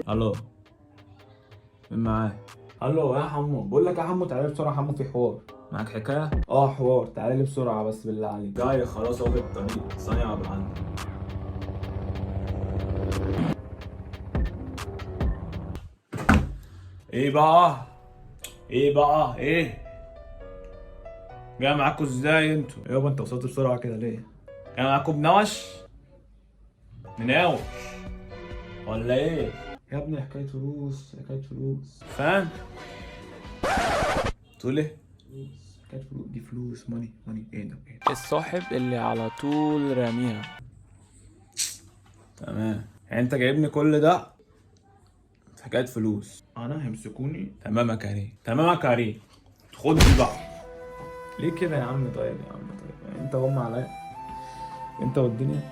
الو، مين معايا؟ الو يا حمو، بقول لك يا حمو تعالى لي بسرعه. حمو في حوار معاك حكايه؟ حوار، تعالى لي بسرعه بس بالله عليك. جاي خلاص اهو في الطريق، ثانيه وابقى عندك. ايه بقى؟ ايه جاي معاكوا ازاي انتوا؟ يابا انت وصلت بسرعه كده ليه؟ جاي معاكوا بنوش ولا ايه؟ يا ابني حكايه فلوس، حكايه فلوس، فاهم؟ تقول ايه؟ فلوس، حكايه فلوس، دي فلوس، ماني ماني. ايه ده؟ ايه ده؟ الصاحب اللي على طول راميها. تمام، يعني انت جايبني كل ده في حكايه فلوس؟ انا هيمسكوني. تمام يا كريم، تمام يا كريم، خد دي بقى. ليه كده يا عم؟ طيب يا عم، طيب انت غم عليا، انت والدنيا.